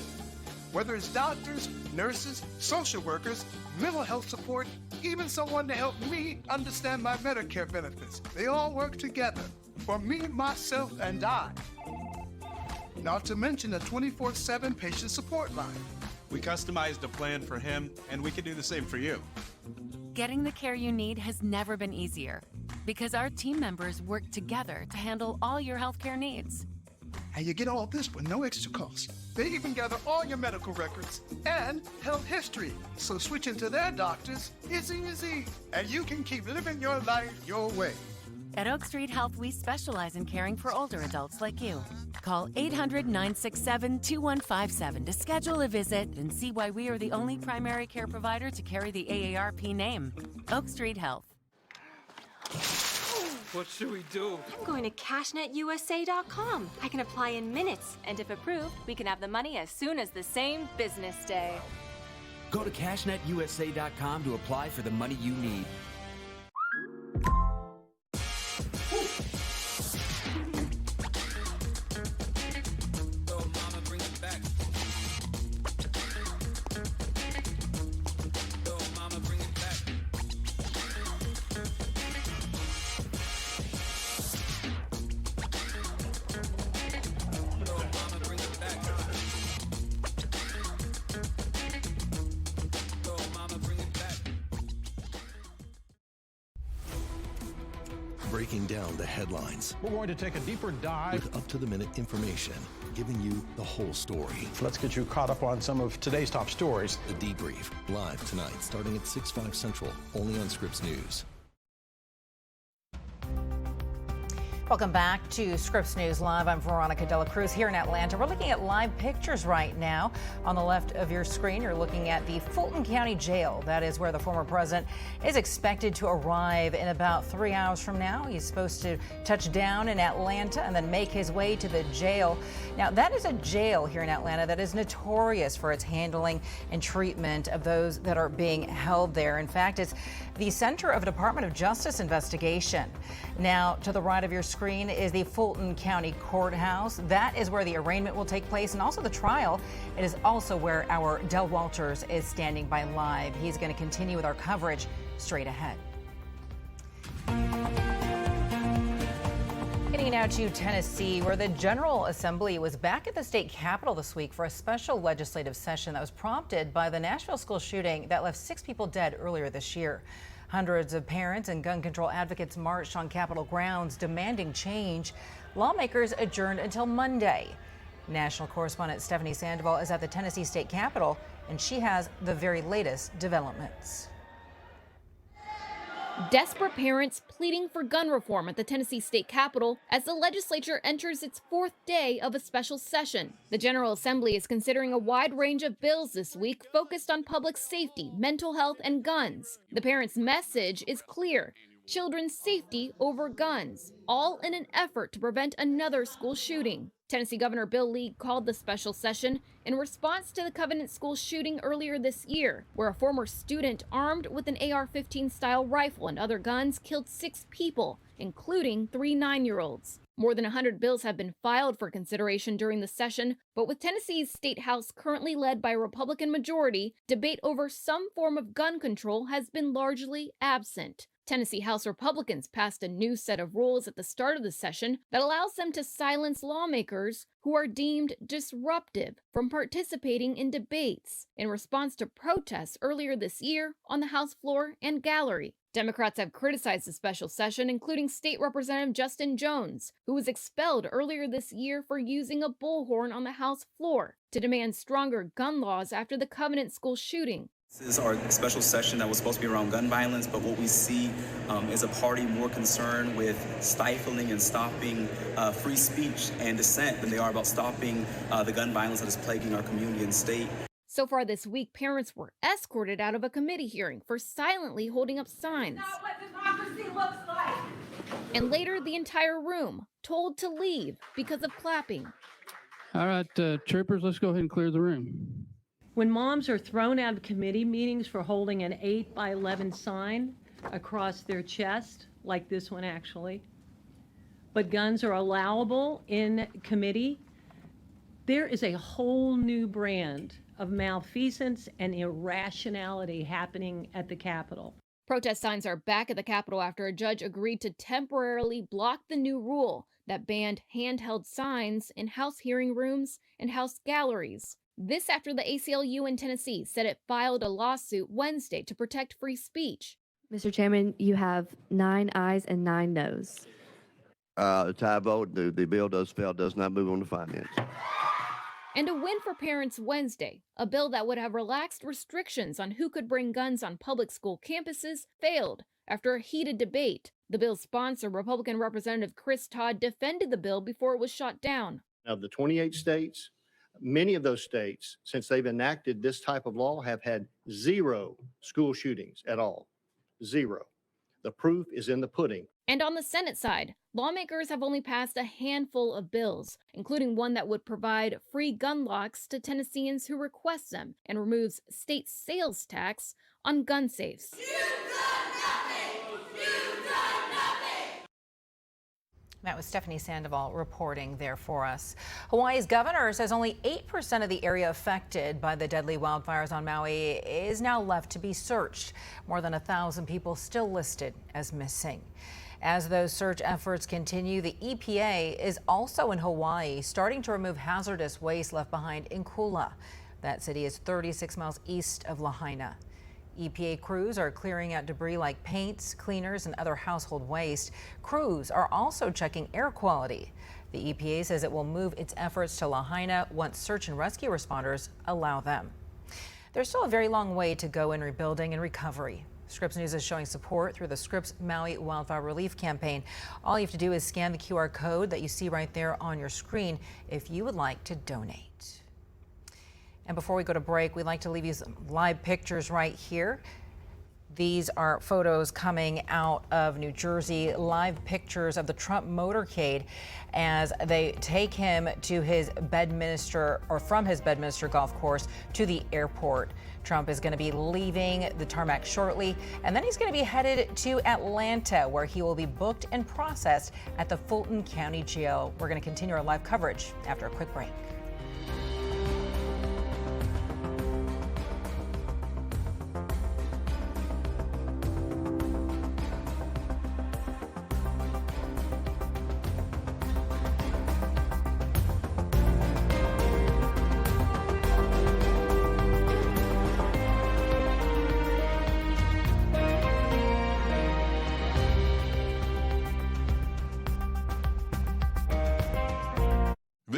whether it's doctors, nurses, social workers, mental health support, even someone to help me understand my Medicare benefits, they all work together for me, myself, and I. Not to mention a 24/7 patient support line. We customized a plan for him, and we can do the same for you. Getting the care you need has never been easier because our team members work together to handle all your healthcare needs. And you get all this with no extra cost. They even gather all your medical records and health history, so switching to their doctors is easy. And you can keep living your life your way. At Oak Street Health, we specialize in caring for older adults like you. Call 800-967-2157 to schedule a visit and see why we are the only primary care provider to carry the AARP name. Oak Street Health. What should we do? I'm going to CashNetUSA.com. I can apply in minutes, and if approved, we can have the money as soon as the same business day. Go to CashNetUSA.com to apply for the money you need. Breaking down the headlines. We're going to take a deeper dive with up-to-the-minute information, giving you the whole story. Let's get you caught up on some of today's top stories. The Debrief, live tonight, starting at 6/5 Central, only on Scripps News. Welcome back to Scripps News Live. I'm Veronica De La Cruz here in Atlanta. We're looking at live pictures right now. On the left of your screen, you're looking at the Fulton County Jail. That is where the former president is expected to arrive in about 3 hours from now. He's supposed to touch down in Atlanta and then make his way to the jail. Now, that is a jail here in Atlanta that is notorious for its handling and treatment of those that are being held there. In fact, it's the center of a Department of Justice investigation. Now, to the right of your screen is the Fulton County Courthouse. That is where the arraignment will take place and also the trial. It is also where our Del Walters is standing by live. He's going to continue with our coverage straight ahead. Getting Turning now to Tennessee, where the General Assembly was back at the state capitol this week for a special legislative session that was prompted by the Nashville school shooting that left 6 people dead earlier this year. Hundreds of parents and gun control advocates marched on Capitol grounds demanding change. Lawmakers adjourned until Monday. National correspondent Stephanie Sandoval is at the Tennessee State Capitol, and she has the very latest developments. Desperate parents pleading for gun reform at the Tennessee State Capitol as the legislature enters its 4th day of a special session. The General Assembly is considering a wide range of bills this week focused on public safety, mental health, and guns. The parents' message is clear: children's safety over guns, all in an effort to prevent another school shooting. Tennessee Governor Bill Lee called the special session in response to the Covenant School shooting earlier this year, where a former student armed with an AR-15 style rifle and other guns killed 6 people, including 3 9-year-olds. More than 100 bills have been filed for consideration during the session, but with Tennessee's State House currently led by a Republican majority, debate over some form of gun control has been largely absent. Tennessee House Republicans passed a new set of rules at the start of the session that allows them to silence lawmakers who are deemed disruptive from participating in debates in response to protests earlier this year on the House floor and gallery. Democrats have criticized the special session, including State Representative Justin Jones, who was expelled earlier this year for using a bullhorn on the House floor to demand stronger gun laws after the Covenant School shooting. This is our special session that was supposed to be around gun violence, but what we see is a party more concerned with stifling and stopping free speech and dissent than they are about stopping the gun violence that is plaguing our community and state. So far this week, parents were escorted out of a committee hearing for silently holding up signs. That's not what democracy looks like. And later, the entire room told to leave because of clapping. All right, troopers, let's go ahead and clear the room. When moms are thrown out of committee meetings for holding an 8x11 sign across their chest, like this one actually, but guns are allowable in committee, there is a whole new brand of malfeasance and irrationality happening at the Capitol. Protest signs are back at the Capitol after a judge agreed to temporarily block the new rule that banned handheld signs in House hearing rooms and House galleries. This after the ACLU in Tennessee said it filed a lawsuit Wednesday to protect free speech. Mr. Chairman, you have 9 ayes and 9 noes. A tie vote, the bill does fail, does not move on to finance. And a win for parents Wednesday. A bill that would have relaxed restrictions on who could bring guns on public school campuses failed after a heated debate. The bill's sponsor, Republican Representative Chris Todd, defended the bill before it was shot down. Of the 28 states, many of those states, since they've enacted this type of law, have had 0 school shootings at all. 0. The proof is in the pudding. And on the Senate side, lawmakers have only passed a handful of bills, including one that would provide free gun locks to Tennesseans who request them and removes state sales tax on gun safes. That was Stephanie Sandoval reporting there for us. Hawaii's governor says only 8% of the area affected by the deadly wildfires on Maui is now left to be searched. More than 1,000 people still listed as missing. As those search efforts continue, the EPA is also in Hawaii, starting to remove hazardous waste left behind in Kula. That city is 36 miles east of Lahaina. EPA crews are clearing out debris like paints, cleaners, and other household waste. Crews are also checking air quality. The EPA says it will move its efforts to Lahaina once search and rescue responders allow them. There's still a very long way to go in rebuilding and recovery. Scripps News is showing support through the Scripps Maui Wildfire Relief Campaign. All you have to do is scan the QR code that you see right there on your screen if you would like to donate. And before we go to break, we'd like to leave you some live pictures right here. These are photos coming out of New Jersey, live pictures of the Trump motorcade as they take him to his Bedminster, or from his Bedminster golf course to the airport. Trump is going to be leaving the tarmac shortly, and then he's going to be headed to Atlanta, where he will be booked and processed at the Fulton County Jail. We're going to continue our live coverage after a quick break.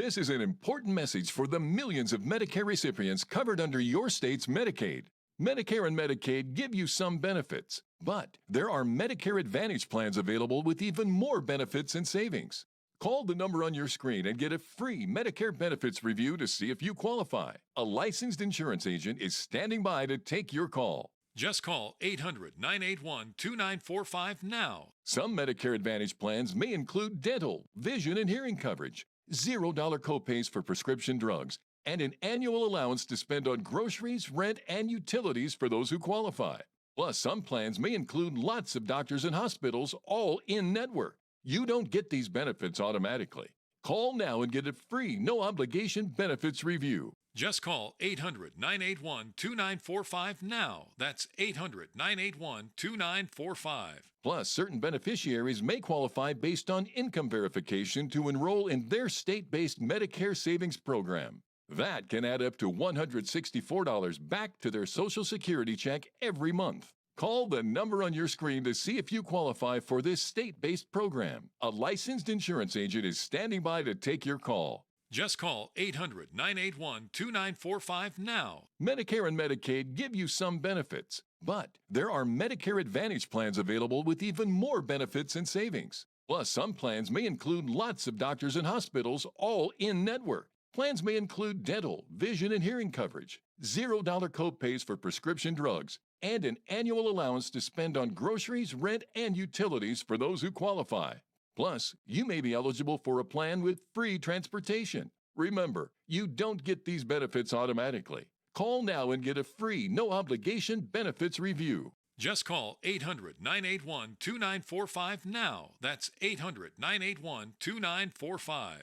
This is an important message for the millions of Medicare recipients covered under your state's Medicaid. Medicare and Medicaid give you some benefits, but there are Medicare Advantage plans available with even more benefits and savings. Call the number on your screen and get a free Medicare benefits review to see if you qualify. A licensed insurance agent is standing by to take your call. Just call 800-981-2945 now. Some Medicare Advantage plans may include dental, vision, and hearing coverage, $0 copays for prescription drugs, and an annual allowance to spend on groceries, rent, and utilities for those who qualify. Plus, some plans may include lots of doctors and hospitals, all in-network. You don't get these benefits automatically. Call now and get a free, no-obligation benefits review. Just call 800-981-2945 now. That's 800-981-2945. Plus, certain beneficiaries may qualify based on income verification to enroll in their state-based Medicare savings program. That can add up to $164 back to their Social Security check every month. Call the number on your screen to see if you qualify for this state-based program. A licensed insurance agent is standing by to take your call. Just call 800-981-2945 now. Medicare and Medicaid give you some benefits, but there are Medicare Advantage plans available with even more benefits and savings. Plus, some plans may include lots of doctors and hospitals, all in-network. Plans may include dental, vision, and hearing coverage, $0 copays for prescription drugs, and an annual allowance to spend on groceries, rent, and utilities for those who qualify. Plus, you may be eligible for a plan with free transportation. Remember, you don't get these benefits automatically. Call now and get a free, no-obligation benefits review. Just call 800-981-2945 now. That's 800-981-2945.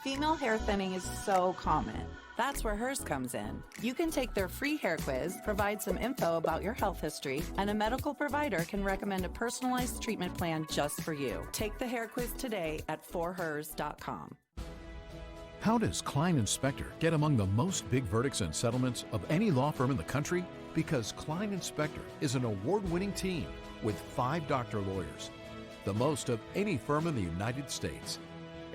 Female hair thinning is so common. That's where hers comes in. You can take their free hair quiz, provide some info about your health history, and a medical provider can recommend a personalized treatment plan just for you. Take the hair quiz today at forhers.com. How does Klein Inspector get among the most big verdicts and settlements of any law firm in the country? Because Klein Inspector is an award-winning team with 5 doctor lawyers, the most of any firm in the United States.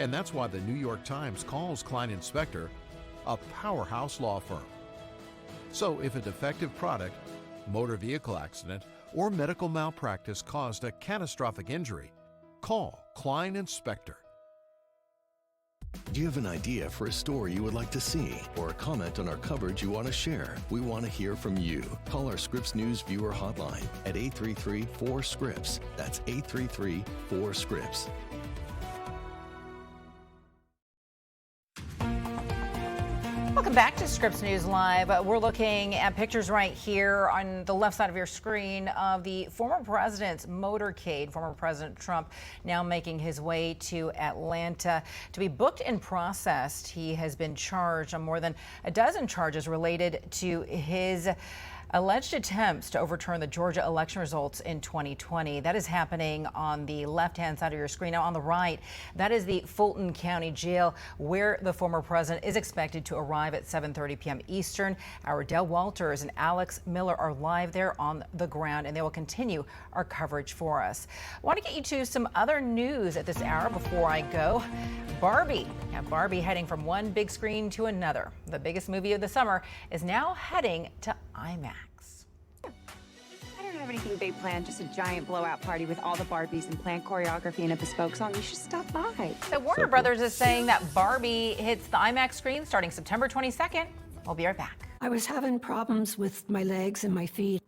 And that's why the New York Times calls Klein Inspector a powerhouse law firm. So if a defective product, motor vehicle accident, or medical malpractice caused a catastrophic injury, call Klein Inspector. Do you have an idea for a story you would like to see or a comment on our coverage you want to share? We want to hear from you. Call our Scripps News viewer hotline at 833-4SCRIPPS. That's 833-4SCRIPPS. Welcome back to Scripps News Live. We're looking at pictures right here on the left side of your screen of the former president's motorcade. Former President Trump now making his way to Atlanta to be booked and processed. He has been charged on more than a dozen charges related to his alleged attempts to overturn the Georgia election results in 2020. That is happening on the left-hand side of your screen. Now on the right, that is the Fulton County Jail where the former president is expected to arrive at 7:30 p.m. Eastern. Our Dell Walters and Alex Miller are live there on the ground, and they will continue our coverage for us. I want to get you to some other news at this hour before I go. Barbie. Now Barbie heading from one big screen to another. The biggest movie of the summer is now heading to IMAX. I don't have anything big planned, just a giant blowout party with all the Barbies and planned choreography and a bespoke song. You should stop by. So Warner Brothers is saying that Barbie hits the IMAX screen starting September 22nd. We'll be right back. I was having problems with my legs and my feet.